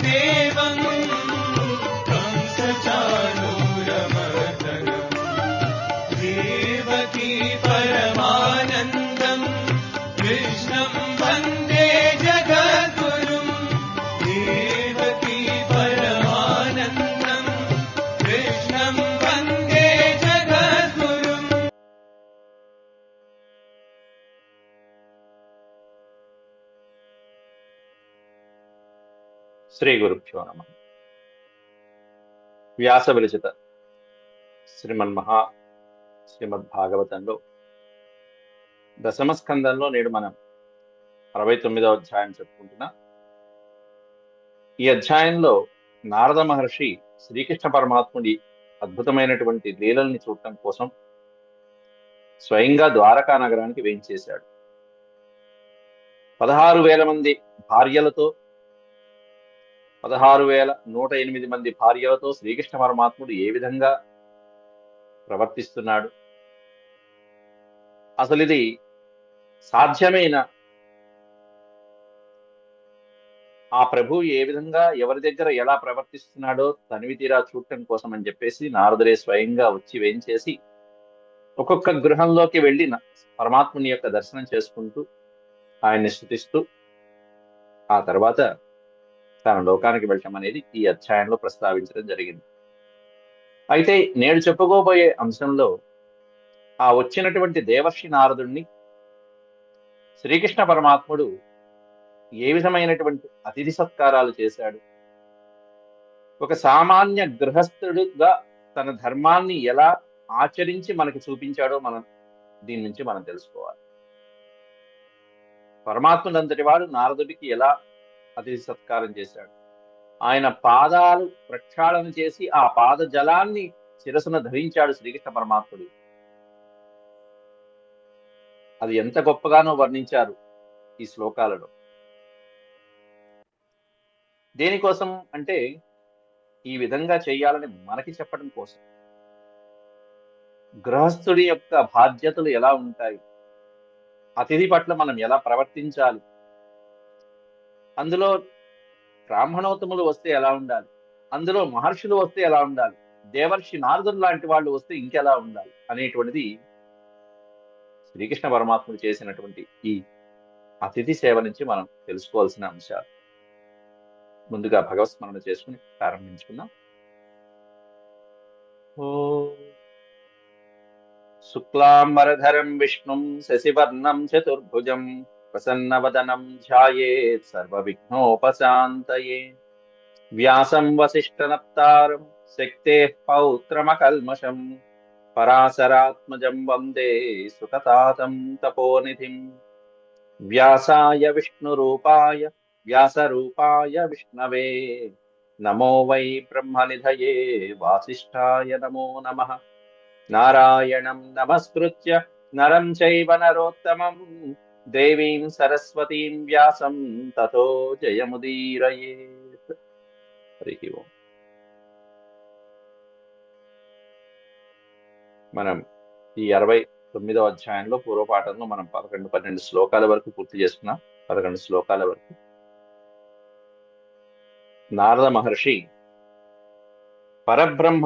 देवं कंसचाणूरमर्दनम् देवकी परमानन्दम् कृष्णं वन्दे जगद्गुरुम् देवकी परमानन्दम् कृष्णं वन्दे जगद्गुरुम्। శ్రీ గురుభ్యో నమః. వ్యాస విరచిత శ్రీమద్భాగవతంలో దశమ స్కందంలో నేడు మనం 69వ అధ్యాయం చెప్పుకుంటున్నాం. ఈ అధ్యాయంలో నారద మహర్షి శ్రీకృష్ణ పరమాత్ముడి అద్భుతమైనటువంటి లీలల్ని చూడటం కోసం స్వయంగా ద్వారకా నగరానికి వేయించేశాడు. 16,000 మంది భార్యలతో 16,108 మంది భార్యలతో శ్రీకృష్ణ పరమాత్ముడు ఏ విధంగా ప్రవర్తిస్తున్నాడు, అసలు ఇది సాధ్యమైన ఆ ప్రభు ఏ విధంగా ఎవరి దగ్గర ఎలా ప్రవర్తిస్తున్నాడో తనివి తీరా చూడటం కోసం అని చెప్పేసి నారదుడే స్వయంగా వచ్చి వేయించేసి ఒక్కొక్క గృహంలోకి వెళ్ళి పరమాత్ముని యొక్క దర్శనం చేసుకుంటూ ఆయన్ని స్తుతిస్తూ ఆ తర్వాత తన లోకానికి వెళ్ళటం అనేది ఈ అధ్యాయంలో ప్రస్తావించడం జరిగింది. అయితే నేడు చెప్పుకోబోయే అంశంలో ఆ వచ్చినటువంటి దేవర్షి నారదుణ్ణి శ్రీకృష్ణ పరమాత్ముడు ఏ విధమైనటువంటి అతిథి సత్కారాలు చేశాడు, ఒక సామాన్య గృహస్థుడుగా తన ధర్మాన్ని ఎలా ఆచరించి మనకి చూపించాడో దీని నుంచి మనం తెలుసుకోవాలి. పరమాత్ముడంతటి వాడు నారదుడికి ఎలా అతిథి సత్కారం చేశాడు, ఆయన పాదాలు ప్రక్షాళన చేసి ఆ పాద జలాన్ని శిరసున ధరించాడు శ్రీకృష్ణ పరమాత్ముడు. అది ఎంత గొప్పగానో వర్ణించారు ఈ శ్లోకాలలో. దేనికోసం అంటే ఈ విధంగా చేయాలని మనకి చెప్పడం కోసం. గృహస్థుడి యొక్క బాధ్యతలు ఎలా ఉంటాయి, అతిథి పట్ల మనం ఎలా ప్రవర్తించాలి, అందులో బ్రాహ్మణోత్తములు వస్తే ఎలా ఉండాలి, అందులో మహర్షులు వస్తే ఎలా ఉండాలి, దేవర్షి నారదుడు లాంటి వాళ్ళు వస్తే ఇంకెలా ఉండాలి అనేటువంటిది శ్రీకృష్ణ పరమాత్ముడు చేసినటువంటి ఈ అతిథి సేవ నుంచి మనం తెలుసుకోవాల్సిన అంశాలు. ముందుగా భగవత్ స్మరణ చేసుకుని ప్రారంభించుకుందాం. ఓ శుక్లాంబరధరం విష్ణుం శశివర్ణం చతుర్భుజం ప్రసన్నవదనం ధ్యాయేత్ సర్వవిఘ్నోపశాంతయే. వ్యాసం వసిష్ఠనప్తారం శక్తేః పౌత్రమకల్మషం పరాశరాత్మజం వందే సుఖతాతం తపోనిధిం. వ్యాసాయ విష్ణురూపాయ వ్యాసరూపాయ విష్ణవే నమో వై బ్రహ్మనిధయే వాసిష్ఠాయ నమో నమః. నారాయణం నమస్కృత్య నరం చైవ నరోత్తమం దేవీం సరస్వతీం వ్యాసం తతో జయముదీరయేత్. హరి ఓం. మనం ఈ 69వ అధ్యాయంలో పూర్వపాఠంలో మనం 11-12 శ్లోకాల వరకు పూర్తి చేసుకున్నాం. 11 శ్లోకాల వరకు నారద మహర్షి పరబ్రహ్మ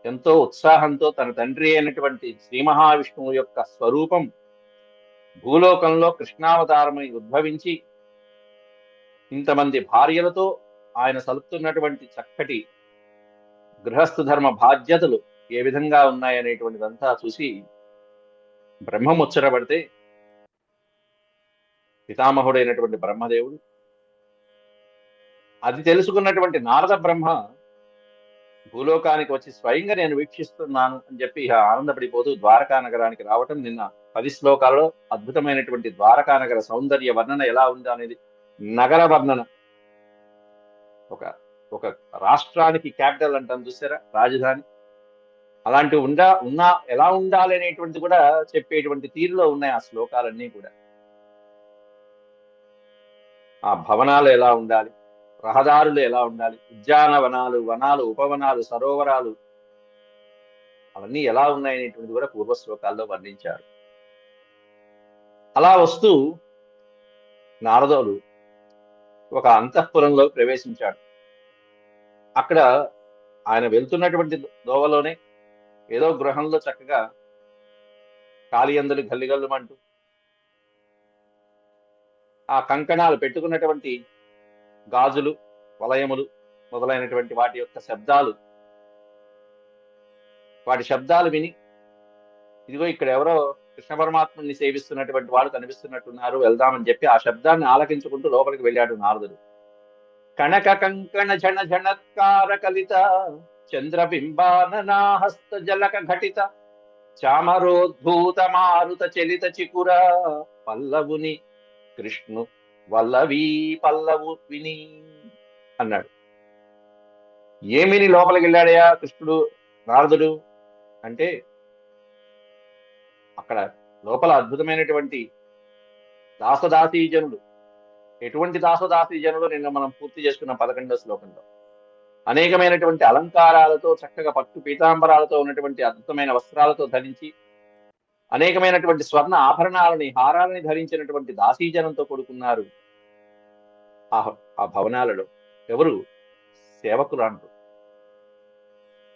ఎంతో ఉత్సాహంతో తన తండ్రి అయినటువంటి శ్రీ మహావిష్ణువు యొక్క స్వరూపం భూలోకంలో కృష్ణావతారమై ఉద్భవించి ఇంతమంది భార్యలతో ఆయన సలుపుతున్నటువంటి చక్కటి గృహస్థ ధర్మ బాధ్యతలు ఏ విధంగా ఉన్నాయనేటువంటిదంతా చూసి బ్రహ్మ ముచ్చటపడితే పితామహుడైనటువంటి బ్రహ్మదేవుడు అది తెలుసుకున్నటువంటి నారద బ్రహ్మ భూలోకానికి వచ్చి స్వయంగా నేను వీక్షిస్తున్నాను అని చెప్పి ఆనందపడిపోతూ ద్వారకా నగరానికి రావటం. నిన్న 10 శ్లోకాలలో అద్భుతమైనటువంటి ద్వారకా నగర సౌందర్య వర్ణన ఎలా ఉంది అనేది, నగర వర్ణన, ఒక రాష్ట్రానికి క్యాపిటల్ అంటాం చూసారా, రాజధాని, అలాంటి ఉన్నా ఎలా ఉండాలి అనేటువంటిది కూడా చెప్పేటువంటి తీరులో ఉన్నాయి ఆ శ్లోకాలన్నీ కూడా. ఆ భవనాలు ఎలా ఉండాలి, రహదారులు ఎలా ఉండాలి, ఉద్యానవనాలు, వనాలు, ఉపవనాలు, సరోవరాలు అవన్నీ ఎలా ఉన్నాయనేటువంటిది కూడా పూర్వ శ్లోకాల్లో వర్ణించారు. అలా వస్తూ నారదుడు ఒక అంతఃపురంలో ప్రవేశించాడు. అక్కడ ఆయన వెళ్తున్నటువంటి దోవలోనే ఏదో గృహంలో చక్కగా కాళీయందులు గల్లిగల్లుమంటూ ఆ కంకణాలు పెట్టుకున్నటువంటి గాజులు, వలయములు మొదలైనటువంటి వాటి శబ్దాలు విని, ఇదిగో ఇక్కడ ఎవరో కృష్ణ పరమాత్ముని సేవిస్తున్నటువంటి వాడు కనిపిస్తున్నట్టున్నారు, వెళ్దామని చెప్పి ఆ శబ్దాన్ని ఆలకించుకుంటూ లోపలికి వెళ్ళాడు నారదుడు. కనక కంకణ ఝణ ఝణత్కార కలిత చంద్రబింబాననాహస్త జలక ఘటిత చామరోద్భూత మారుత చలిత చికుర పల్లవుని కృష్ణు వల్లవీ పల్లవు విని అన్నాడు. ఏమిని లోపలికి వెళ్ళాడయా కృష్ణుడు నారదుడు అంటే, అక్కడ లోపల అద్భుతమైనటువంటి దాసదాసీజనుడు. ఎటువంటి దాసదాసీజనుడు నిన్న మనం పూర్తి చేసుకున్న 11వ శ్లోకంలో అనేకమైనటువంటి అలంకారాలతో చక్కగా పట్టు పీతాంబరాలతో ఉన్నటువంటి అద్భుతమైన వస్త్రాలతో ధరించి అనేకమైనటువంటి స్వర్ణ ఆభరణాలని, హారాలని ధరించినటువంటి దాసీజనంతో కూడుకున్నారు ఆ భవనాలలో. ఎవరు? సేవకురాండ్రు.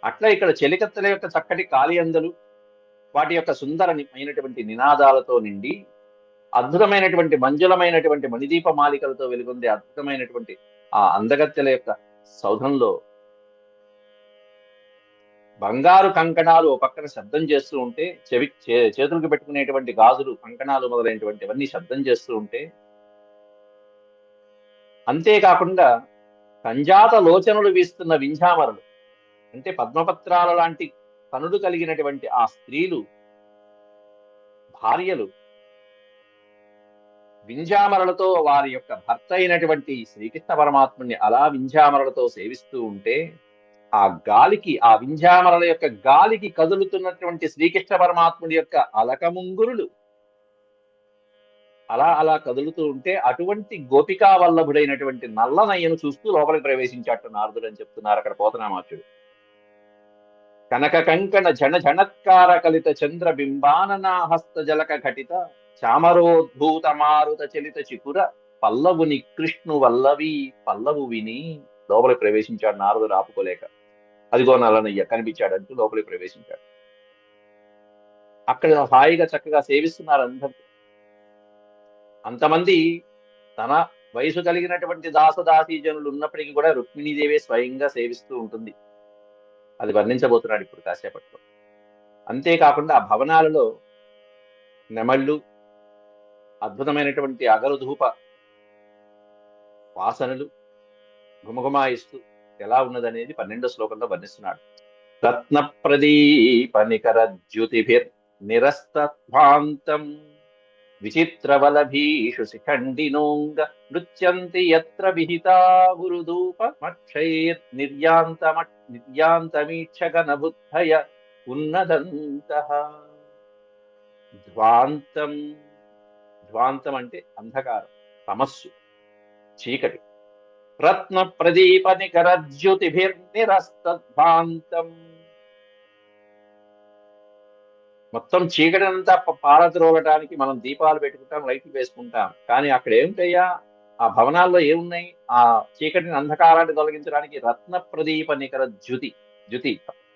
అట్లా ఇక్కడ చెలికత్తెల యొక్క చక్కటి కాళీయందలు వాటి యొక్క సుందరమైనటువంటి నినాదాలతో నిండి అద్భుతమైనటువంటి మంజులమైనటువంటి మణిదీప మాలికలతో వెలుగొందే అద్భుతమైనటువంటి ఆ అందగత్తెల యొక్క సౌధంలో బంగారు కంకణాలు ఓ పక్కన శబ్దం చేస్తూ ఉంటే, చేతులకు పెట్టుకునేటువంటి గాజులు, కంకణాలు మొదలైనటువంటివన్నీ శబ్దం చేస్తూ ఉంటే, అంతేకాకుండా సంజాత లోచనలు వీస్తున్న వింజామరలు అంటే పద్మపత్రాల లాంటి కనులు కలిగినటువంటి ఆ స్త్రీలు, భార్యలు వింజామరలతో వారి యొక్క భర్త అయినటువంటి శ్రీకృష్ణ పరమాత్ముని అలా వింజామరలతో సేవిస్తూ ఉంటే, ఆ గాలికి, ఆ వింజామరల యొక్క గాలికి కదులుతున్నటువంటి శ్రీకృష్ణ పరమాత్ముడి యొక్క అలకముంగురులు అలా అలా కదులుతూ ఉంటే, అటువంటి గోపికా వల్లభుడైనటువంటి నల్లనయ్యను చూస్తూ లోపలికి ప్రవేశించాడు నారదుడు అని చెప్తున్నారు అక్కడ పోతనామాచుడు. కనక కంకణ ఝణ ఝణత్కార కలిత చంద్ర బింబాననా హస్త జలక ఘటిత చామరోద్భూత మారుత చలిత చికుర పల్లవుని కృష్ణు వల్లవి పల్లవు విని లోపలికి ప్రవేశించాడు నారదుడు ఆపుకోలేక. అదిగో నల్లనయ్య కనిపించాడంటూ లోపలికి ప్రవేశించాడు. అక్కడ హాయిగా చక్కగా సేవిస్తున్నారు అందరూ. అంతమంది తన వయసు కలిగినటువంటి దాసదాసీజనులు ఉన్నప్పటికీ కూడా రుక్మిణీదేవే స్వయంగా సేవిస్తూ ఉంటుంది. అది వర్ణించబోతున్నాడు ఇప్పుడు కాసేపట్లో. అంతేకాకుండా ఆ భవనాలలో నెమళ్ళు, అద్భుతమైనటువంటి అగరుధూప వాసనలు ఘుమఘుమాయిస్తూ ఎలా ఉన్నదనేది 12వ శ్లోకంలో వర్ణిస్తున్నాడు. రత్న ప్రదీప నికర జ్యుతిభిర్ నిరస్తధ్వాంతం విచిత్రవలభీషు శిఖండినోంగ నృత్యంతి యత్ర విహితా గురుధూపమక్షైర్ నిర్యాంతమీక్షగణబుద్ధయ ఉన్నదంతః. ధ్వాంతం, ధ్వాంతం అంటే అంధకారం, తమస్సు, చీకటి. రత్న ప్రదీప నికర జ్యోతిభిర్నిరస్తధ్వాంతం, మొత్తం చీకటినంతా పారద్రోలటానికి మనం దీపాలు పెట్టుకుంటాం, లైట్లు వేసుకుంటాం. కానీ అక్కడ ఏమిటయ్యా, ఆ భవనాల్లో ఏమున్నాయి? ఆ చీకటిని, అంధకారాన్ని తొలగించడానికి రత్న ప్రదీప నికర జ్యుతి,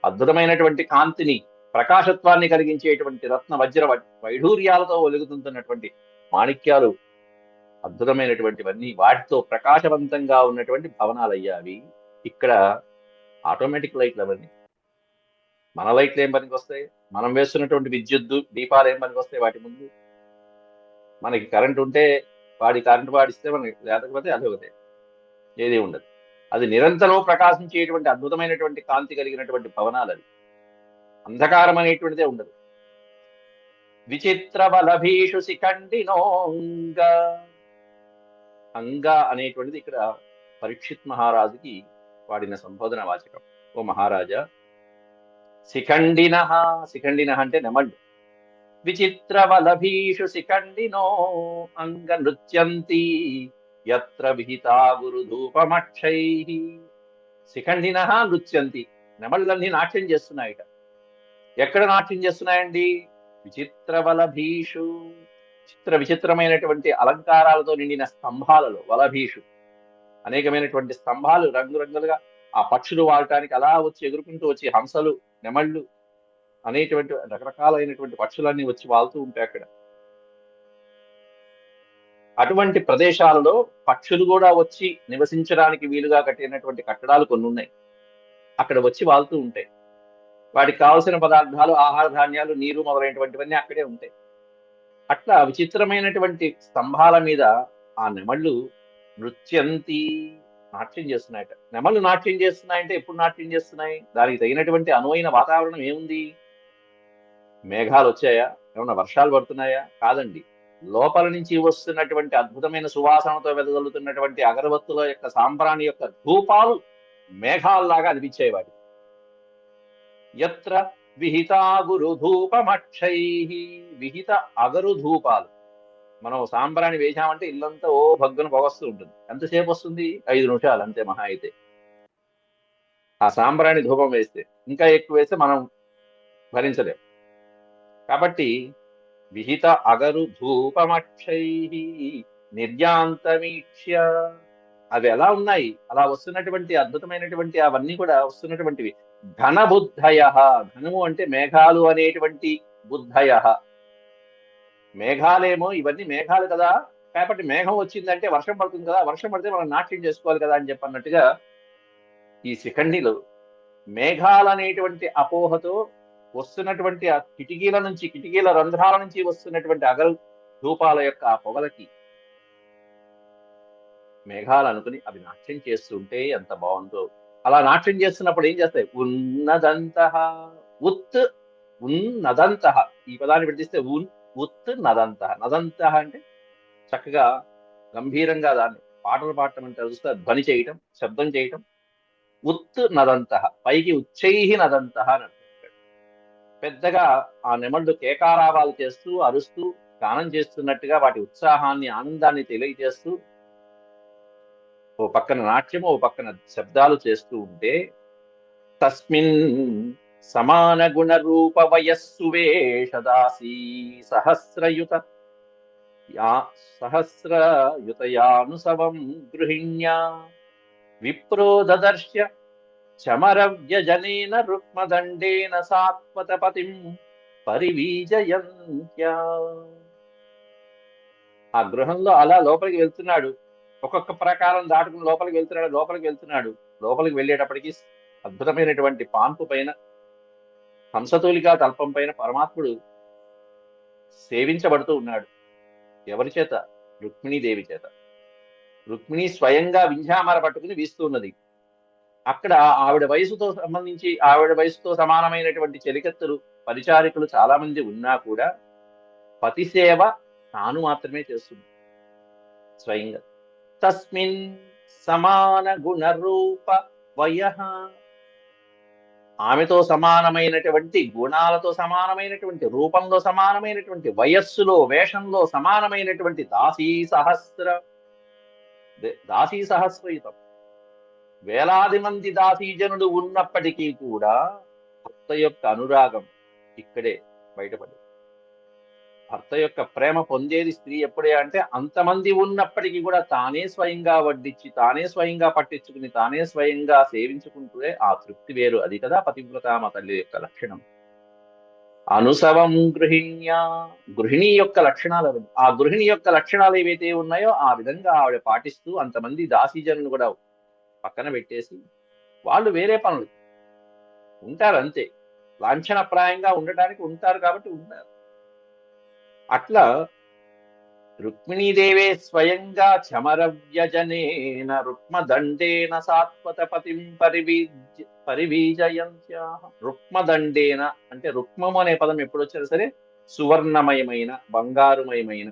అద్భుతమైనటువంటి కాంతిని, ప్రకాశత్వాన్ని కలిగించేటువంటి రత్న వజ్ర వైఢూర్యాలతో వెలుగుతుంటున్నటువంటి మాణిక్యాలు, అద్భుతమైనటువంటివన్నీ వాటితో ప్రకాశవంతంగా ఉన్నటువంటి భవనాలయ్యా అవి. ఇక్కడ ఆటోమేటిక్ లైట్లు అవన్నీ. మన లైట్లు ఏం పనికి వస్తాయి? మనం వేస్తున్నటువంటి విద్యుత్ దీపాలు ఏం పనికి వస్తాయి వాటి ముందు? మనకి కరెంట్ ఉంటే కరెంట్ వాడిస్తే మనకి, లేకపోతే అది ఒకటే, ఏది ఉండదు. అది నిరంతరం ప్రకాశించేటువంటి అద్భుతమైనటువంటి కాంతి కలిగినటువంటి భవనాలు అవి. అంధకారం అనేటువంటిదే ఉండదు. విచిత్ర బలభీషు శిఖండినోంగ, అంగ అనేటువంటిది ఇక్కడ పరీక్షిత్ మహారాజుకి వాడిన సంబోధన వాచకం. ఓ మహారాజా, శిఖండిన, శిఖండిన అంటే నెమళ్ళు. విచిత్ర వలభీషు శిఖండినో అంగ నృత్యంతి యత్ర విహితా గురుధూపమక్షై. శిఖండిన నృత్యంతి, నెమళ్ళన్నీ నాట్యం చేస్తున్నాయిట. ఎక్కడ నాట్యం చేస్తున్నాయండి? విచిత్ర వలభీషు, విచిత్రమైనటువంటి అలంకారాలతో నిండిన స్తంభాలలో, వలభీషు అనేకమైనటువంటి స్తంభాలు రంగురంగులుగా ఆ పక్షులు వాడటానికి అలా వచ్చి ఎగురుకుంటూ వచ్చి హంసలు, నెమళ్ళు అనేటువంటి రకరకాలైనటువంటి పక్షులన్నీ వచ్చి వాళ్తూ ఉంటాయి అక్కడ. అటువంటి ప్రదేశాలలో పక్షులు కూడా వచ్చి నివసించడానికి వీలుగా కట్టినటువంటి కట్టడాలు కొన్ని ఉన్నాయి. అక్కడ వచ్చి వాళ్తూ ఉంటాయి. వాటికి కావలసిన పదార్థాలు, ఆహార ధాన్యాలు, నీరు మొదలైనటువంటివన్నీ అక్కడే ఉంటాయి. అట్లా విచిత్రమైనటువంటి స్తంభాల మీద ఆ నెమళ్ళు నృత్యంతి నాట్యం చేస్తున్నాయట. నెమళ్ళు నాట్యం చేస్తున్నాయంటే ఎప్పుడు నాట్యం చేస్తున్నాయి? దానికి తగినటువంటి అనువైన వాతావరణం ఏముంది? మేఘాలు వచ్చాయా? ఏమన్నా వర్షాలు పడుతున్నాయా? కాదండి. లోపల నుంచి వస్తున్నటువంటి అద్భుతమైన సువాసనతో వెదజల్లుతున్నటువంటి అగరబత్తుల యొక్క సాంబ్రాణి యొక్క ధూపాలు మేఘాల్లాగా అనిపించాయి వాటికి. యత్ర విహితాగురు ధూపమక్షై, విహిత అగరు ధూపాలు. మనం సాంబ్రాణి వేశామంటే ఇల్లంతా ఓ భగ్గున పొగొస్తూ ఉంటుంది. ఎంతసేపు వస్తుంది? 5 నిమిషాలు అంతే మహా అయితే. ఆ సాంబ్రాణి ధూపం వేస్తే, ఇంకా ఎక్కువ వేస్తే మనం భరించలేం. కాబట్టి విహిత అగరు ధూపమక్షై నిర్యాంతమీక్ష్య, అవి ఎలా ఉన్నాయి? అలా వస్తున్నటువంటి అద్భుతమైనటువంటి అవన్నీ కూడా వస్తున్నటువంటివి ఘన బుద్ధయ. ఘనము అంటే మేఘాలు అనేటువంటి బుద్ధయ. మేఘాలేమో ఇవన్నీ మేఘాలు కదా, కాబట్టి మేఘం వచ్చిందంటే వర్షం పడుతుంది కదా, వర్షం పడితే మనం నాట్యం చేసుకోవాలి కదా అని చెప్పన్నట్టుగా ఈ శిఖండిలు మేఘాలనేటువంటి అపోహతో వస్తున్నటువంటి ఆ కిటికీల రంధ్రాల నుంచి వస్తున్నటువంటి అగరు ధూపాల యొక్క ఆ పొగలకి మేఘాలు అనుకుని అవి నాట్యం చేస్తుంటే ఎంత బాగుందో. అలా నాట్యం చేస్తున్నప్పుడు ఏం చేస్తాయి? ఉన్నదంత ఉత్ ఉన్నదంత, ఈ పదాన్ని విడిస్తే ఉత్ నదంత. నదంత అంటే చక్కగా గంభీరంగా దాన్ని పాటలు పాడటం అంటే చూస్తే ధ్వని చేయటం, శబ్దం చేయటం. ఉత్ నదంత, పైకి ఉచ్చై నదంత అని అంటారు. పెద్దగా ఆ నెమళ్ళు కేకారావాలు చేస్తూ అరుస్తూ గానం చేస్తున్నట్టుగా వాటి ఉత్సాహాన్ని, ఆనందాన్ని తెలియజేస్తూ ఓ పక్కన నాట్యము, ఓ పక్కన శబ్దాలు చేస్తూ ఉంటే తస్మిన్ సమాన గుణ రూప వయస్సు వేషదాసీ సహస్రయుతయానుసవం గృహిణ్యా విప్రో దదర్శ్య చమరవ్యజనేన రుక్మదండేన సాత్వతపతిం పరివీజయంత్యా. ఆ గృహంలో అలా లోపలికి వెళ్తున్నాడు, ఒక్కొక్క ప్రకారం దాటుకుని లోపలికి వెళ్తున్నాడు. లోపలికి వెళ్ళేటప్పటికి అద్భుతమైనటువంటి పాన్పు పైన, హంసతూలికా తల్పం పైన పరమాత్ముడు సేవించబడుతూ ఉన్నాడు. ఎవరి చేత? రుక్మిణీదేవి చేత. రుక్మిణి స్వయంగా వింధ్యామర పట్టుకుని వీస్తున్నది. అక్కడ ఆవిడ వయసుతో సమానమైనటువంటి చెలికత్తెలు, పరిచారికులు చాలా మంది ఉన్నా కూడా పతి సేవ తాను మాత్రమే చేస్తుంది స్వయంగా. తస్మిన్ సమాన గుణ రూప వయః, ఆమెతో సమానమైనటువంటి గుణాలతో సమానమైనటువంటి రూపంలో సమానమైనటువంటి వయస్సులో వేషంలో సమానమైనటువంటి దాసీ సహస్రయుతం, వేలాది మంది దాసీజనులు ఉన్నప్పటికీ కూడా భర్త యొక్క అనురాగం ఇక్కడే బయటపడింది. భర్త యొక్క ప్రేమ పొందేది స్త్రీ ఎప్పుడే అంటే అంతమంది ఉన్నప్పటికీ కూడా తానే స్వయంగా వడ్డించి, తానే స్వయంగా పట్టించుకుని, తానే స్వయంగా సేవించుకుంటూనే ఆ తృప్తి వేరు. అది కదా పతివ్రతామ తల్లి యొక్క లక్షణం. అనుసవం గృహిణి యొక్క లక్షణాలు అవి. ఆ గృహిణి యొక్క లక్షణాలు ఏవైతే ఉన్నాయో ఆ విధంగా ఆవిడ పాటిస్తూ అంతమంది దాసీజనులు కూడా పక్కన పెట్టేసి వాళ్ళు వేరే పనులు ఉంటారు అంతే, లాంఛనప్రాయంగా ఉండటానికి ఉంటారు కాబట్టి ఉంటారు. అట్లా రుక్మిణీదేవే స్వయంగా చమరవ్యజనేన రుక్మదండేన సాత్వతపతిం పరివీజయంత్యా. రుక్మదండేన అంటే రుక్మము అనే పదం ఎప్పుడు వచ్చినా సరే సువర్ణమయమైన, బంగారుమయమైన.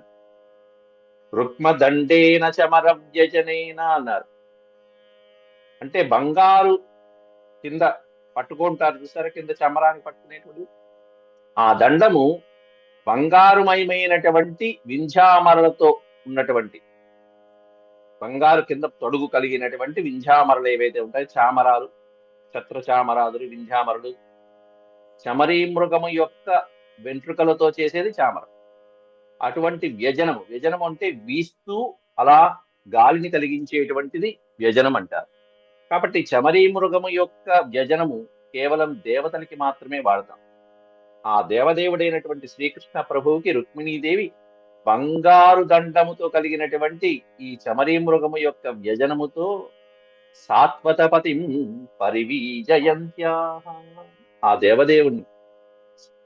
రుక్మదండేన చమరవ్యజనేన అన్నారు. అంటే బంగారు కింద పట్టుకుంటారు చూసారా, కింద చమరాన్ని పట్టుకునేటువంటి ఆ దండము బంగారుమయమైనటువంటి వింధ్యామరలతో ఉన్నటువంటి, బంగారు కింద తొడుగు కలిగినటువంటి వింధ్యామరలు ఏవైతే ఉంటాయి, చామరాలు, ఛత్రచామరాదులు, వింధ్యామరలు. చమరీ మృగము యొక్క వెంట్రుకలతో చేసేది చామరం. అటువంటి వ్యజనము అంటే వీస్తూ అలా గాలిని కలిగించేటువంటిది వ్యజనం అంటారు. కాబట్టి చమరీ మృగము యొక్క వ్యజనము కేవలం దేవతలకి మాత్రమే వాడతాం. ఆ దేవదేవుడైనటువంటి శ్రీకృష్ణ ప్రభువుకి రుక్మిణీదేవి బంగారు దండముతో కలిగినటువంటి ఈ చమరీ మృగము యొక్క వ్యజనముతో సాత్వతపతిం పరివీజయంత్యా, ఆ దేవదేవుని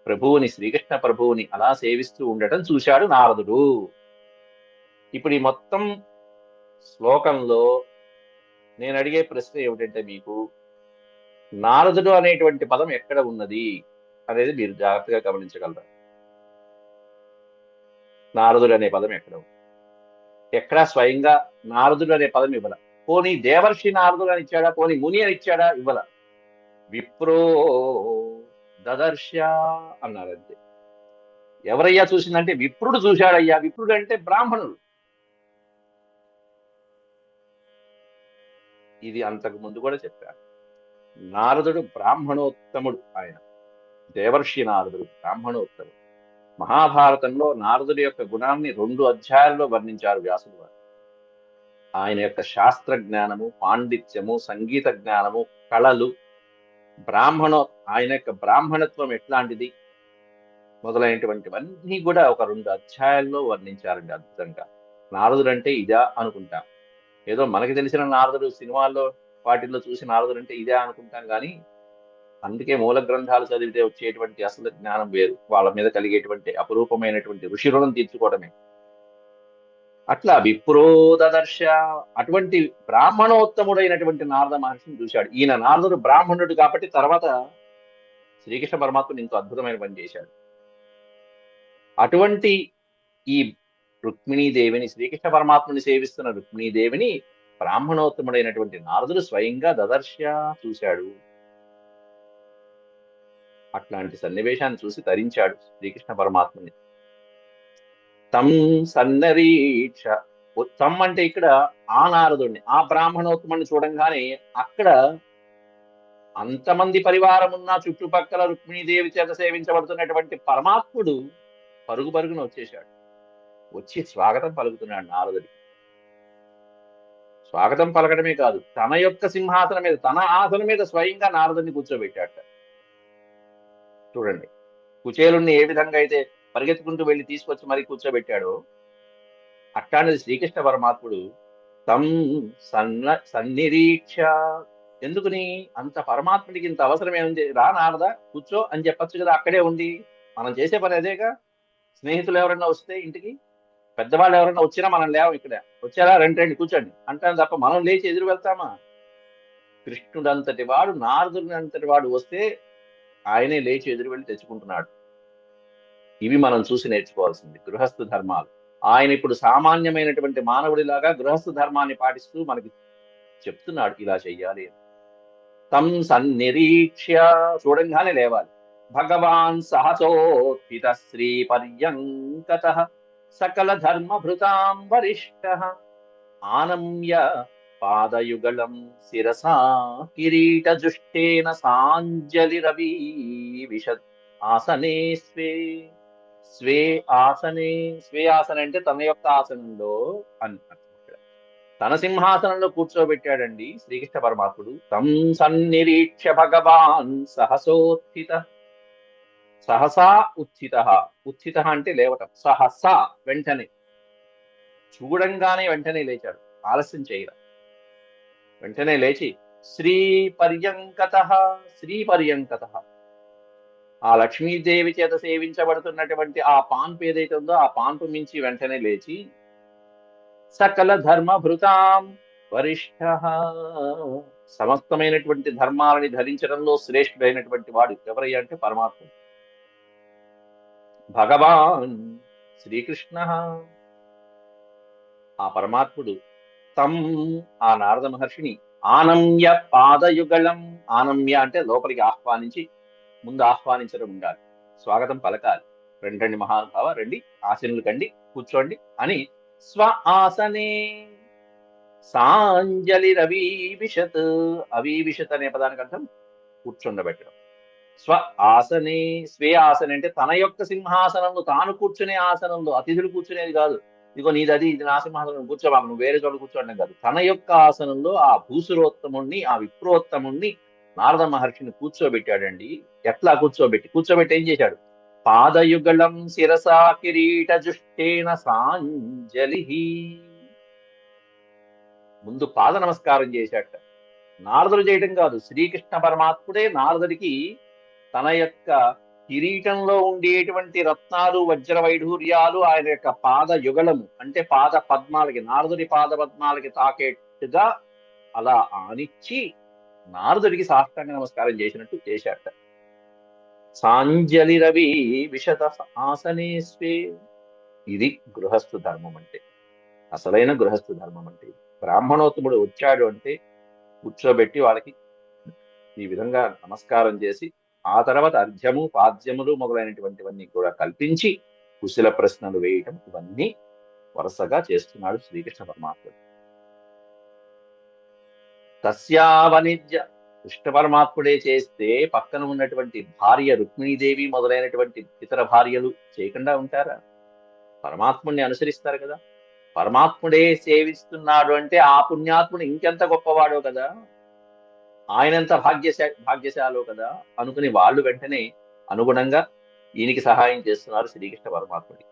ప్రభువుని శ్రీకృష్ణ ప్రభువుని అలా సేవిస్తూ ఉండటం చూశాడు నారదుడు. ఇప్పుడు ఈ మొత్తం శ్లోకంలో నేను అడిగే ప్రశ్న ఏమిటంటే, మీకు నారదుడు అనేటువంటి పదం ఎక్కడ ఉన్నది అనేది మీరు జాగ్రత్తగా గమనించగలరా? నారదుడు అనే పదం ఎక్కడ ఉంది? ఎక్కడా స్వయంగా నారదుడు అనే పదం ఇవ్వాల. పోనీ దేవర్షి నారదుడు అని ఇచ్చాడా? పోనీ ముని అని ఇచ్చాడా? ఇవ్వాల. విప్రో దదర్శ అన్నారంతే. ఎవరయ్యా చూసిందంటే విప్రుడు చూశాడయ్యా. విప్రుడు అంటే బ్రాహ్మణుడు. ఇది అంతకు ముందు కూడా చెప్పారు. నారదుడు బ్రాహ్మణోత్తముడు. ఆయన దేవర్షి నారదుడు బ్రాహ్మణోత్తముడు. మహాభారతంలో నారదుడి యొక్క గుణాన్ని 2 అధ్యాయాల్లో వర్ణించారు వ్యాసుడు వారు. ఆయన యొక్క శాస్త్ర జ్ఞానము, పాండిత్యము, సంగీత జ్ఞానము, కళలు, ఆయన యొక్క బ్రాహ్మణత్వం ఎట్లాంటిది మొదలైనటువంటివన్నీ కూడా ఒక 2 అధ్యాయాల్లో వర్ణించారండి అద్భుతంగా. నారదుడు అంటే ఇదా అనుకుంటాం. ఏదో మనకి తెలిసిన నారదుడు సినిమాల్లో వాటిల్లో చూసి నారదుడు అంటే ఇదే అనుకుంటాం, కానీ అందుకే మూల గ్రంథాలు చదివితే వచ్చేటువంటి అసలు జ్ఞానం వేరు. వాళ్ళ మీద కలిగేటువంటి అపురూపమైనటువంటి ఋషి రుణం తీర్చుకోవడమే. అట్లా విప్రోదర్శ అటువంటి బ్రాహ్మణోత్తముడైనటువంటి నారద మహర్షిని చూశాడు. ఈయన నారదుడు బ్రాహ్మణుడు కాబట్టి తర్వాత శ్రీకృష్ణ పరమాత్ముడు ఇంకో అద్భుతమైన పని చేశాడు. అటువంటి ఈ రుక్మిణీదేవిని, శ్రీకృష్ణ పరమాత్ముని సేవిస్తున్న రుక్మిణీదేవిని బ్రాహ్మణోత్తముడైనటువంటి నారదుడు స్వయంగా దదర్శ చూశాడు. అట్లాంటి సన్నివేశాన్ని చూసి తరించాడు శ్రీకృష్ణ పరమాత్ముని. తం సన్నరీక్ష. తం అంటే ఇక్కడ ఆ నారదుడిని, ఆ బ్రాహ్మణోత్తముని చూడంగానే అక్కడ అంతమంది పరివారం ఉన్న చుట్టుపక్కల రుక్మిణీదేవి చేత సేవించబడుతున్నటువంటి పరమాత్ముడు పరుగు పరుగున వచ్చేశాడు. వచ్చి స్వాగతం పలుకుతున్నాడు నారదుడికి. స్వాగతం పలకడమే కాదు, తన యొక్క సింహాసనం మీద, తన ఆసనం మీద స్వయంగా నారదుడిని కూర్చోబెట్టాట. చూడండి, కుచేలుణ్ణి ఏ విధంగా అయితే పరిగెత్తుకుంటూ వెళ్ళి తీసుకొచ్చి మరీ కూర్చోబెట్టాడో, అట్లాంటిది శ్రీకృష్ణ పరమాత్ముడు తం సన్నిరీక్ష. ఎందుకుని అంత పరమాత్ముడికి ఇంత అవసరం ఏముంది? రా నారద కూర్చో అని చెప్పచ్చు కదా అక్కడే ఉండి. మనం చేసే పని అదేగా. స్నేహితులు ఎవరన్నా వస్తే ఇంటికి, పెద్దవాళ్ళు ఎవరన్నా వచ్చినా మనం లేవం, ఇక్కడ వచ్చారా రండి రండి కూర్చోండి అంటాను తప్ప మనం లేచి ఎదురు వెళ్తామా? కృష్ణుడంతటి వాడు, నారదుని అంతటి వాడు వస్తే ఆయనే లేచి ఎదురు వెళ్ళి తెచ్చుకుంటున్నాడు. ఇవి మనం చూసి నేర్చుకోవాల్సింది గృహస్థ ధర్మాలు. ఆయన ఇప్పుడు సామాన్యమైనటువంటి మానవుడిలాగా గృహస్థ ధర్మాన్ని పాటిస్తూ మనకి చెప్తున్నాడు ఇలా చెయ్యాలి అని. తం సన్నిరీక్ష్య చూడంగానే లేవాలి. భగవాన్ సహసోత్థిత శ్రీ పర్యంకత సకల ధర్మభృతాం వరిష్ఠ ఆనమ్య పాదయుగళం శిరసా కిరీటజుష్టేన సాంజలిరవీ విశద్ ఆసనే స్వే ఆసనే. స్వే ఆసన అంటే తన యొక్క ఆసనంలో అని అర్థం. తన సింహాసనంలో కూర్చోబెట్టాడండి శ్రీకృష్ణ పరమాత్ముడు. తం సన్నిరీక్ష భగవాన్ సహసోత్థిత. సహసా ఉత్థిత. ఉత్థిత అంటే లేవటం. సహసా వెంటనే, చూడంగానే వెంటనే లేచాడు, ఆలస్యం చేయరా. వెంటనే లేచి శ్రీ పర్యంకత. శ్రీ పర్యంకత, ఆ లక్ష్మీదేవి చేత సేవించబడుతున్నటువంటి ఆ పాన్పు ఏదైతే ఉందో ఆ పాన్పు మించి వెంటనే లేచి సకల ధర్మభృతాం వరిష్ఠ. సమస్తమైనటువంటి ధర్మాలని ధరించడంలో శ్రేష్ఠుడైనటువంటి వాడు ఎవరయ్యా అంటే పరమాత్ముడు, భగవాన్ శ్రీకృష్ణ. ఆ పరమాత్ముడు తం, ఆ నారద మహర్షిని ఆనమ్య పాదయుగళం. ఆనమ్య అంటే లోపలికి ఆహ్వానించి, ముందు ఆహ్వానించడం ఉండాలి, స్వాగతం పలకాలి. రండి మహానుభావ, రండి, ఆసనులు కండి, కూర్చోండి అని స్వ ఆసనే సాంజలి రవీవిషత్. అవీవిషత్ అనే పదానికి అర్థం కూర్చుండబెట్టడం. స్వ ఆసనే, స్వే ఆసనే అంటే తన యొక్క సింహాసనంలో, తాను కూర్చునే ఆసనంలో, అతిథులు కూర్చునేది కాదు, ఇదిగో నీది అది, ఇది నా సింహాసనం, కూర్చోబాకు, నువ్వు వేరే చోట కూర్చోవడం కాదు. తన యొక్క ఆసనంలో ఆ భూసురోత్తముణ్ణి, ఆ విప్రోత్తముణ్ణి, నారద మహర్షిని కూర్చోబెట్టాడండి. ఎట్లా కూర్చోబెట్టి ఏం చేశాడు? పాదయుగళం శిరసా కిరీట జుష్టేన సాంజలి. ముందు పాద నమస్కారం చేశాట. నారదుడు చేయటం కాదు, శ్రీకృష్ణ పరమాత్ముడే నారదుడికి తన యొక్క కిరీటంలో ఉండేటువంటి రత్నాలు, వజ్ర వైఢూర్యాలు ఆయన యొక్క పాద యుగళము అంటే పాద పద్మాలకి, నారదుడి పాద పద్మాలకి తాకేట్టుగా అలా ఆనిచ్చి నారదుడికి సాష్టాంగ నమస్కారం చేసినట్టు చేశాట. సాంజలి రవి విశత ఆసనేస్వే. ఇది గృహస్థు ధర్మం అంటే, అసలైన గృహస్థు ధర్మం అంటే. బ్రాహ్మణోత్తముడు వచ్చాడు అంటే కూర్చోబెట్టి వాళ్ళకి ఈ విధంగా నమస్కారం చేసి, ఆ తర్వాత అర్ఘ్యము, పాద్యములు మొదలైనటువంటివన్నీ కూడా కల్పించి కుశల ప్రశ్నలు వేయటం, ఇవన్నీ వరుసగా చేస్తున్నాడు శ్రీకృష్ణ పరమాత్ముడు. తస్యావనిజ్య, కృష్ణ పరమాత్ముడే చేస్తే పక్కన ఉన్నటువంటి భార్య రుక్మిణీదేవి మొదలైనటువంటి ఇతర భార్యలు చేయకుండా ఉంటారా? పరమాత్ముడిని అనుసరిస్తారు కదా. పరమాత్ముడే సేవిస్తున్నాడు అంటే ఆ పుణ్యాత్ముడు ఇంకెంత గొప్పవాడో కదా, ఆయనంత భాగ్యశాలో కదా అనుకుని వాళ్ళు వెంటనే అనుగుణంగా ఈయనకి సహాయం చేస్తున్నారు శ్రీకృష్ణ పరమాత్ముడి.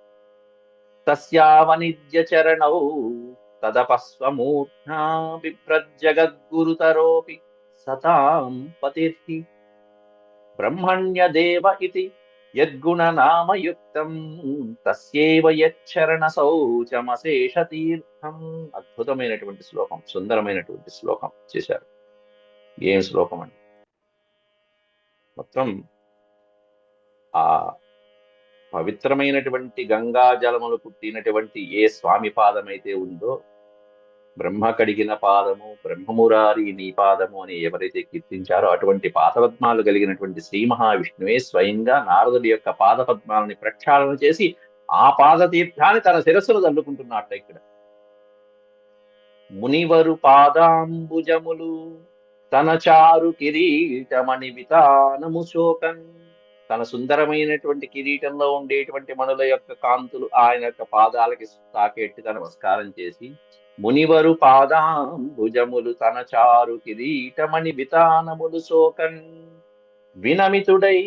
తస్యావనిజ్య చరణౌ తదపస్వమూర్ధ్నా బిభ్రజ్జగద్గురుతరోపి సతాం పతిర్హి బ్రహ్మణ్యదేవ ఇతి యద్గుణనామయుక్తం తస్యేవ యచ్చరణ శౌచమశేష తీర్థం. అద్భుతమైనటువంటి శ్లోకం, సుందరమైనటువంటి శ్లోకం చేశారు. ఏం శ్లోకం అండి! మొత్తం ఆ పవిత్రమైనటువంటి గంగా జలములు పుట్టినటువంటి ఏ స్వామి పాదమైతే ఉందో, బ్రహ్మ కడిగిన పాదము, బ్రహ్మమురారి నీ పాదము అని ఎవరైతే కీర్తించారో అటువంటి పాదపద్మాలు కలిగినటువంటి శ్రీ మహావిష్ణువే స్వయంగా నారదుడి యొక్క పాదపద్మాలని ప్రక్షాళన చేసి ఆ పాదతీర్థాన్ని తన శిరస్సును తల్లుకుంటున్నట్ట. ఇక్కడ మునివరు పాదాంబుజములు తన చారు కిరీటమణి వితానము శోకన్. తన సుందరమైనటువంటి కిరీటంలో ఉండేటువంటి మణుల యొక్క కాంతులు ఆయన యొక్క పాదాలకి తాకేట్టుగా నమస్కారం చేసి, మునివరు పాదాంబుజములు తన చారు కిరీటమణి వితానములు శోకన్ వినమితుడై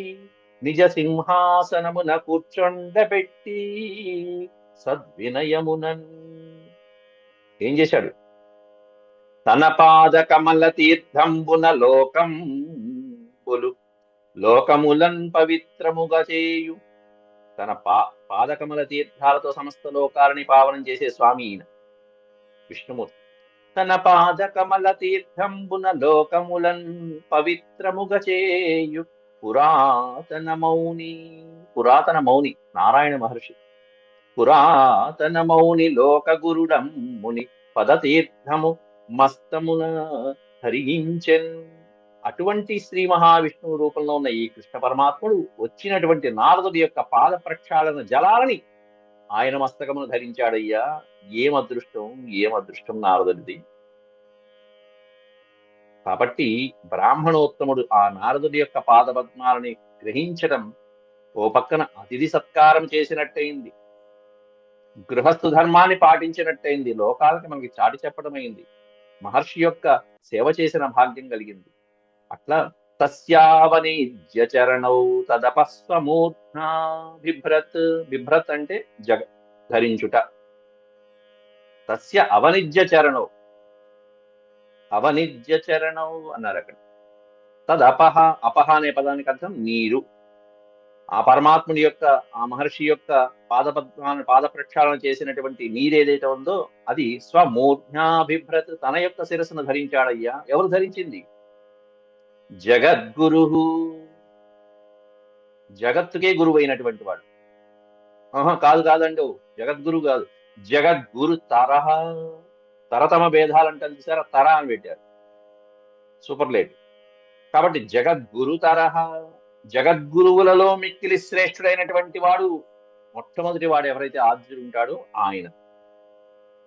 నిజ సింహాసనమున కూర్చొండబెట్టి సద్వినయమునన్. ఏం చేశాడు? తన పాద కమల తీర్థంబున లోకములన్ పవిత్రముగా చేయు. తన పాదకమల తీర్థాలతో సమస్త లోకాలని పావనం చేసే స్వామి ఈయన విష్ణుమూర్తి. తన పాదకమల తీర్థంబున లోకములన్ పవిత్రముగా చేయు పురాతన మౌని నారాయణ మహర్షి. పురాతన మౌని లోకగురుడం ముని పదతీర్థము మస్తమున ధరించెన్. అటువంటి శ్రీ మహావిష్ణువు రూపంలో ఉన్న ఈ కృష్ణ పరమాత్ముడు వచ్చినటువంటి నారదుడి యొక్క పాద ప్రక్షాళన జలాలని ఆయన మస్తకమును ధరించాడయ్యా. ఏం అదృష్టం నారదుడిది. కాబట్టి బ్రాహ్మణోత్తముడు ఆ నారదుడి యొక్క పాదపద్మాలని గ్రహించడం ఓ పక్కన అతిథి సత్కారం చేసినట్టయింది, గృహస్థు ధర్మాన్ని పాటించినట్టయింది, లోకాలకి మనకి చాటి చెప్పడమైంది, మహర్షి యొక్క సేవ చేసిన భాగ్యం కలిగింది. అట్లా తస్యావనిజ్య చరణౌ తదపస్వమూర్ధ్నా బిభ్రత్ అంటే ధరించుట. తస్య అవనిజ్య చరణౌ అన్నారు అక్కడ. తదపహ, అపహ అనే పదానికి అర్థం నీరు. ఆ పరమాత్ముడి యొక్క, ఆ మహర్షి యొక్క పాద ప్రక్షాళన చేసినటువంటి నీరేదైతే ఉందో అది స్వమూర్ధ్నాభిభ్రత్, తన యొక్క శిరస్సును ధరించాడయ్యా. ఎవరు ధరించింది? జగద్గురు, జగత్తుకే గురువు అయినటువంటి వాడు. కాదండి, జగద్గురు కాదు, జగద్గురు తరతమ భేదాలు అంటారు చూసారా, తర అని పెట్టారు, సూపర్లేట్. కాబట్టి జగద్గురు జగద్గురువులలో మిక్కిలి శ్రేష్ఠుడైనటువంటి వాడు, మొట్టమొదటి వాడు ఎవరైతే ఆద్యుడు ఉంటాడో ఆయన.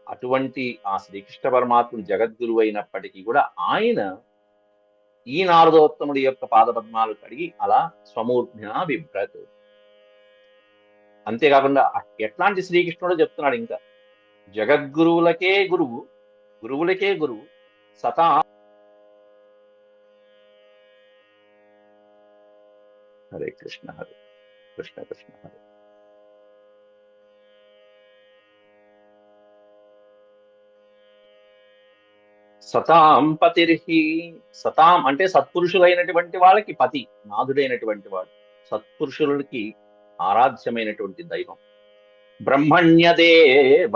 అటువంటి ఆ శ్రీకృష్ణ పరమాత్ముడు జగద్గురువు అయినప్పటికీ కూడా ఆయన ఈ నారదోత్తముడి యొక్క పాదపద్మాలు కడిగి అలా స్వమూర్ధ్నా బిభ్రత్. అంతేకాకుండా ఎట్లాంటి శ్రీకృష్ణుడో చెప్తున్నాడు ఇంకా. జగద్గురువులకే గురువు, గురువులకే గురువు. సతా హరే కృష్ణ హరే కృష్ణ కృష్ణ హరే. సతాం పతిర్హి, సతాం అంటే సత్పురుషులైనటువంటి వాళ్ళకి పతి, నాథుడైనటువంటి వాడు, సత్పురుషులకి ఆరాధ్యమైనటువంటి దైవం. బ్రహ్మణ్యదేవ,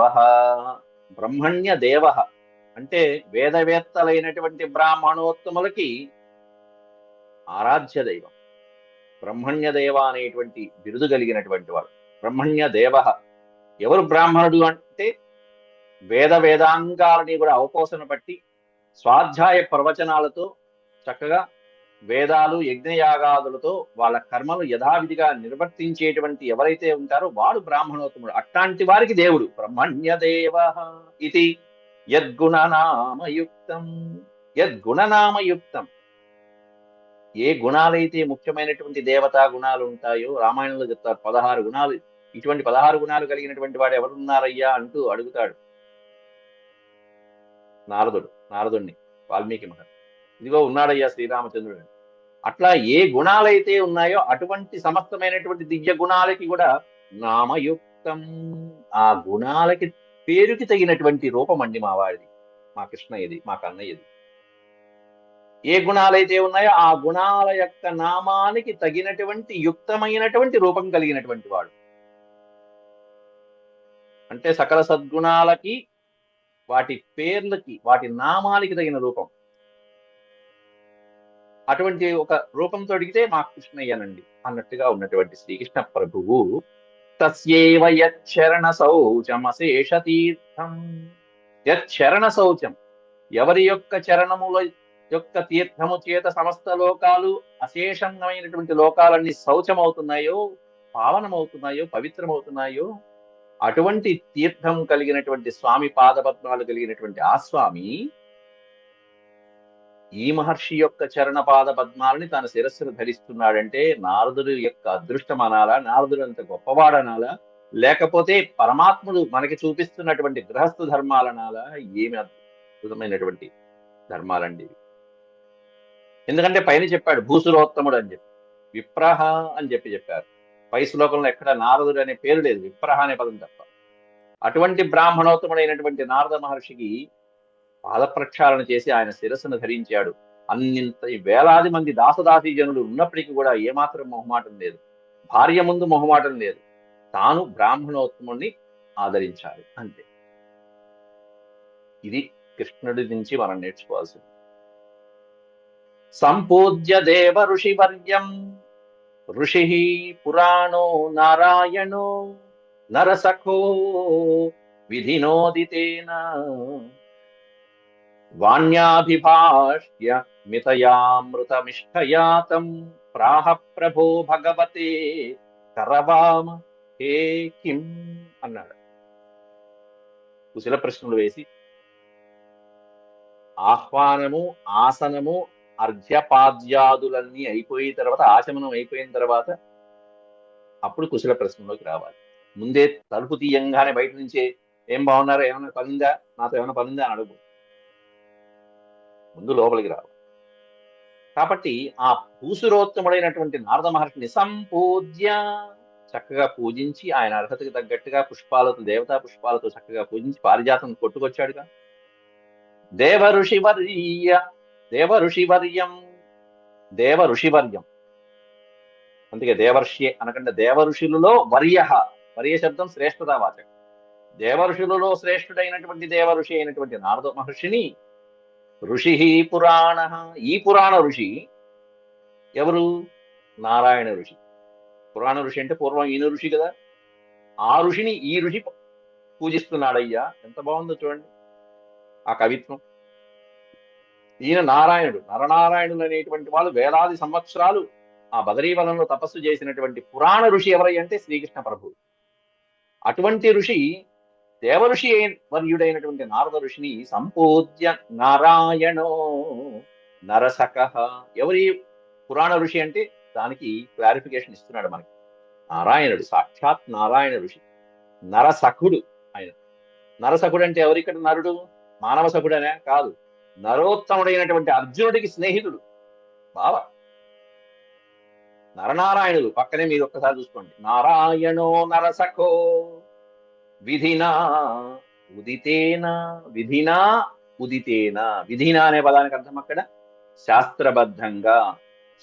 బ్రహ్మణ్యదేవ అంటే వేదవేత్తలైనటువంటి బ్రాహ్మణోత్తములకి ఆరాధ్య దైవం. బ్రహ్మణ్యదేవ అనేటువంటి బిరుదు కలిగినటువంటి వాడు బ్రహ్మణ్యదేవ. ఎవరు బ్రాహ్మణుడు అంటే వేద వేదాంగాలని కూడా అవపోసన పట్టి స్వాధ్యాయ ప్రవచనాలతో చక్కగా వేదాలు యజ్ఞయాగాదులతో వాళ్ళ కర్మలు యథావిధిగా నిర్వర్తించేటువంటి ఎవరైతే ఉంటారో వాడు బ్రాహ్మణోత్తముడు. అట్లాంటి వారికి దేవుడు బ్రహ్మణ్యదేవ ఇది. యద్గుణనామయుక్తం, యద్గుణనామయుక్తం, ఏ గుణాలైతే ముఖ్యమైనటువంటి దేవతా గుణాలు ఉంటాయో రామాయణంలో చెప్తారు 16 గుణాలు. ఇటువంటి 16 గుణాలు కలిగినటువంటి వాడు ఎవరున్నారయ్యా అంటూ అడుగుతాడు నారదుడిని వాల్మీకి మహర్షి. ఇదిగో ఉన్నాడయ్యా శ్రీరామచంద్రుడు. అట్లా ఏ గుణాలైతే ఉన్నాయో అటువంటి సమస్తమైనటువంటి దివ్య గుణాలకి కూడా నామయుక్తం, ఆ గుణాలకి పేరుకి తగినటువంటి రూపం అండి మా వాడిది, మా కృష్ణయ్యది, మా కన్నయ్యది. ఏ గుణాలైతే ఉన్నాయో ఆ గుణాల యొక్క నామానికి తగినటువంటి యుక్తమైనటువంటి రూపం కలిగినటువంటి వాడు. అంటే సకల సద్గుణాలకి వాటి పేర్లకి వాటి నామాలకి తగిన రూపం. అటువంటి ఒక రూపంతో అడిగితే మా కృష్ణయ్యనండి అన్నట్టుగా ఉన్నటువంటి శ్రీకృష్ణ ప్రభువు. తస్యేవ యచ్చరణ శౌచమశేష తీర్థం, యచ్చరణ శౌచం, ఎవరి యొక్క చరణముల యొక్క తీర్థము చేత సమస్త లోకాలు అశేషమైనటువంటి లోకాలన్నీ శౌచమవుతున్నాయో, పావనమవుతున్నాయో, పవిత్రమవుతున్నాయో అటువంటి తీర్థం కలిగినటువంటి స్వామి పాదపద్మాలు కలిగినటువంటి ఆ స్వామి ఈ మహర్షి యొక్క చరణ పాద పద్మాలని తన శిరస్సును ధరిస్తున్నాడంటే నారదుడి యొక్క అదృష్టం అనాలా, నారదుడు అంత గొప్పవాడనాలా, లేకపోతే పరమాత్ముడు మనకి చూపిస్తున్నటువంటి గృహస్థ ధర్మాలనాలా? ఏమి అద్భుతమైనటువంటి ధర్మాలండి. ఎందుకంటే పైన చెప్పాడు భూసురోత్తముడు అని చెప్పి, విప్రహ అని చెప్పారు. పై శ్లోకంలో ఎక్కడ నారదుడు అనే పేరు లేదు, విప్రహ అనే పదం తప్ప. అటువంటి బ్రాహ్మణోత్తముడైనటువంటి నారద మహర్షికి పాద ప్రక్షాళన చేసి ఆయన శిరస్సును ధరించాడు. అన్నింత వేలాది మంది దాసదాసీ జనులు ఉన్నప్పటికీ కూడా ఏమాత్రం మొహమాటం లేదు, భార్య ముందు మొహమాటం లేదు, తాను బ్రాహ్మణోత్తముణ్ణి ఆదరించాలి అంతే. ఇది కృష్ణుడి నుంచి మనం నేర్చుకోవాల్సింది. సంపూజ్య దేవ ఋషివర్యం, ఋషి పురాణో నారాయణో నరసఖో విధినోదితేన వాణ్యాభిభాష్య మితయామృతమిష్టయాతం ప్రాహ ప్రభో భగవతే కరవామ హే కిం అన్నాడు. కుశల ప్రశ్నలు వేసి ఆహ్వానము, ఆసనము, అర్ఘ్యపాద్యాదులన్నీ అయిపోయిన తర్వాత, ఆచమనం అయిపోయిన తర్వాత అప్పుడు కుశల ప్రశ్నలోకి రావాలి. ముందే తలుపు తీయంగానే బయట నుంచే ఏం బాగున్నారో, ఏమైనా పనుందా, నాతో ఏమైనా పనుందా అని అడుగు. ముందు లోపలికి రావాలి. కాబట్టి ఆ భూసురోత్తముడైనటువంటి నారద మహర్షిని సంపూజ్య చక్కగా పూజించి ఆయన అర్హతకి తగ్గట్టుగా పుష్పాలతో, దేవతా పుష్పాలతో చక్కగా పూజించి పారిజాతం కొట్టుకొచ్చాడుగా. దేవ ఋషివర్యం అందుకే దేవర్షి అనకుండా దేవ ఋషులలో వర్య శబ్దం శ్రేష్ఠతావాచకం. దేవ ఋషులలో శ్రేష్ఠుడైనటువంటి దేవ ఋషి అయినటువంటి నారద మహర్షిని ఋషి పురాణ, ఈ పురాణ ఋషి ఎవరు? నారాయణ ఋషి. పురాణ ఋషి అంటే పూర్వం ఈయన ఋషి కదా, ఆ ఋషిని ఈ ఋషి పూజిస్తున్నాడయ్యా. ఎంత బాగుందో చూడండి ఆ కవిత్వం. ఈయన నారాయణుడు, నరనారాయణులు అనేటువంటి వాళ్ళు వేలాది సంవత్సరాలు ఆ బదరీవనంలో తపస్సు చేసినటువంటి పురాణ ఋషి ఎవరై అంటే శ్రీకృష్ణ ప్రభు. అటువంటి ఋషి దేవఋషి వర్యుడైనటువంటి నారద ఋషిని సంపూజ్య నారాయణో నరసక. ఎవరి పురాణ ఋషి అంటే దానికి క్లారిఫికేషన్ ఇస్తున్నాడు మనకి. నారాయణుడు, సాక్షాత్ నారాయణ ఋషి, నరసఖుడు ఆయన. నరసకుడు అంటే ఎవరిక్కడ నరుడు? మానవ సకుడనే కాదు, నరోత్తముడైనటువంటి అర్జునుడికి స్నేహితుడు బావ. నరనారాయణులు పక్కనే మీరు ఒక్కసారి చూసుకోండి. నారాయణో నరసఖో విధినా ఉదితేన, విధినా ఉదితేన. విధినా అనే పదానికి అర్థం అక్కడ శాస్త్రబద్ధంగా,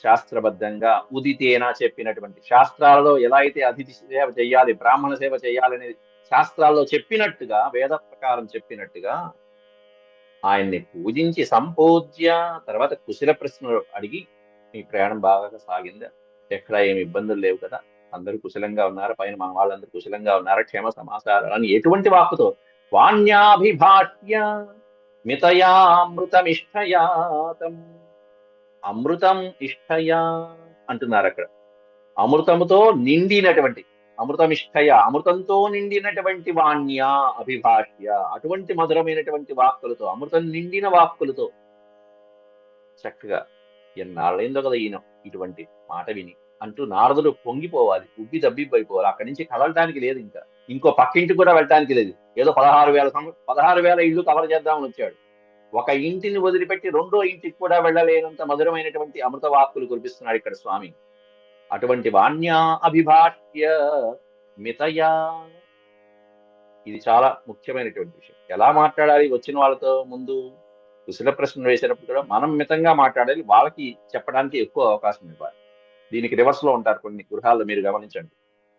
శాస్త్రబద్ధంగా ఉదితేన చెప్పినటువంటి, శాస్త్రాలలో ఎలా అయితే అతిథి సేవ చేయాలి, బ్రాహ్మణ సేవ చేయాలనేది శాస్త్రాల్లో చెప్పినట్టుగా, వేద ప్రకారం చెప్పినట్టుగా ఆయన్ని పూజించి సంపూజ్య, తర్వాత కుశల ప్రశ్నలు అడిగి మీ ప్రయాణం బాగా సాగిందా, ఎక్కడ ఏమి ఇబ్బందులు లేవు కదా, అందరూ కుశలంగా ఉన్నారా, పైన మన వాళ్ళందరూ కుశలంగా ఉన్నారా, క్షేమ సమాచారాలు అని ఎటువంటి వాక్కుతో వాణ్యాభిభాష్య మితయామృతమిష్టయాతం. అమృతం ఇష్టయా అంటున్నారు అక్కడ. అమృతముతో నిండినటువంటి, అమృతమిష్టయ అమృతంతో నిండినటువంటి వాణ్య అభిభాష్య, అటువంటి మధురమైనటువంటి వాక్కులతో, అమృతం నిండిన వాక్కులతో చక్కగా, ఎన్నాళ్ళైందో కదా ఈయన ఇటువంటి మాట విని అంటూ నారదుడు పొంగిపోవాలి, ఉబ్బి తబ్బిబ్బైపోవాలి. అక్కడి నుంచి కదలటానికి లేదు, ఇంకా ఇంకో పక్కింటికి కూడా వెళ్ళటానికి లేదు. ఏదో 16,000 ఇళ్ళు కవర్ చేద్దామని వచ్చాడు. ఒక ఇంటిని వదిలిపెట్టి రెండో ఇంటికి కూడా వెళ్ళలేనంత మధురమైనటువంటి అమృత వాక్కులు కురిపిస్తున్నాడు ఇక్కడ స్వామి. అటువంటి వాణ్యా అభిభాష్య మితయా, ఇది చాలా ముఖ్యమైనటువంటి విషయం. ఎలా మాట్లాడాలి వచ్చిన వాళ్ళతో? ముందు కుశల ప్రశ్నలు వేసినప్పుడు కూడా మనం మితంగా మాట్లాడాలి, వాళ్ళకి చెప్పడానికి ఎక్కువ అవకాశం ఇవ్వాలి. దీనికి రివర్స్ లో ఉంటారు కొన్ని గృహాల్లో, మీరు గమనించండి.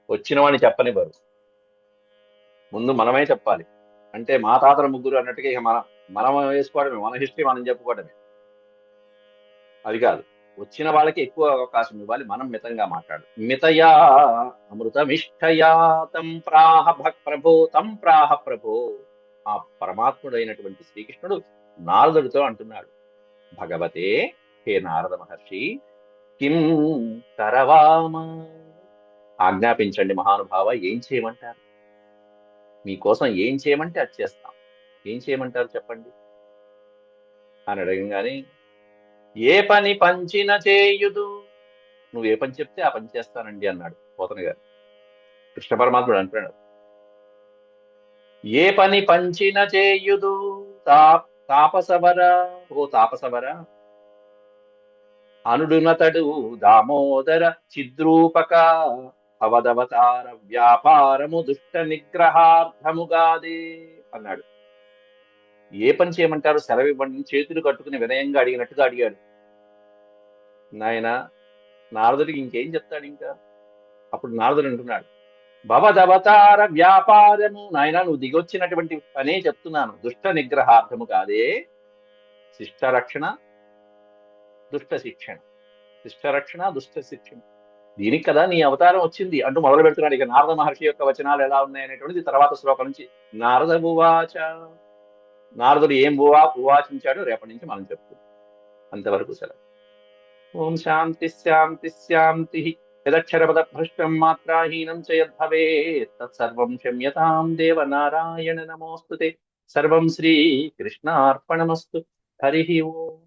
వచ్చిన వాడిని చెప్పనివ్వరు, ముందు మనమే చెప్పాలి. అంటే మా తాతల ముగ్గురు అన్నట్టుగా ఇక మనం వేసుకోవడమే, మన హిస్టరీ మనం చెప్పుకోవడమే. అది కాదు, వచ్చిన వాళ్ళకి ఎక్కువ అవకాశం ఇవ్వాలి, మనం మితంగా మాట్లాడు. మితయా అమృతమిష్టయా తం ప్రాహ ప్రభో, తం ప్రాహ ప్రభో. ఆ పరమాత్ముడు అయినటువంటి శ్రీకృష్ణుడు నారదుడితో అంటున్నాడు, భగవతే, హే నారద మహర్షి, కిం కరవామ, ఆజ్ఞాపించండి మహానుభావ, ఏం చేయమంటారు? మీకోసం ఏం చేయమంటే అది చేస్తాం. ఏం చేయమంటారు చెప్పండి అని అడగంగానే, ఏ పని పంచిన చేయుదు, నువ్వు ఏ పని చెప్తే ఆ పని చేస్తానండి అన్నాడు పోతన గారు. కృష్ణ పరమాత్ముడు అంటున్నాడు, ఏ పని పంచిన చేయుదు తాపసవర, ఓ తాపసవర, అనుడునతడు దామోదర చిద్రూపక అవధవతార వ్యాపారము దుష్ట నిగ్రహార్థముగాదే అన్నాడు. ఏ పని చేయమంటారు, సెలవు ఇవ్వండి, చేతులు కట్టుకుని వినయంగా అడిగినట్టుగా అడిగాడు. నాయన నారదుడికి ఇంకేం చెప్తాడు ఇంకా? అప్పుడు నారదుడు అంటున్నాడు, భవదవతార వ్యాపారము, నాయన నువ్వు దిగొచ్చినటువంటి పనే చెప్తున్నాను, దుష్ట నిగ్రహార్థము కాదే, శిష్ట రక్షణ దుష్ట శిక్షణ, శిష్ట రక్షణ దుష్ట శిక్షణ, దీనికి కదా నీ అవతారం వచ్చింది అంటూ మొదలు పెడుతున్నాడు. ఇక నారద మహర్షి యొక్క వచనాలు ఎలా ఉన్నాయనేటువంటిది తర్వాత శ్లోకం నుంచి. నారద ఉవాచ, నారదుడు ఏం ఉవాచించాడో రేపటి నుంచి మనం చెప్తాం. అంతవరకు సెలవు. ఓం శాంతి శాంతి శాంతి. యదక్షరపద భ్రష్టం మాత్రాహీనం చ యద్భవేత్ తత్సర్వం క్షమ్యతాం దేవ నారాయణ నమోస్తుతే. సర్వం శ్రీ కృష్ణార్పణమస్తు. హరి ఓం.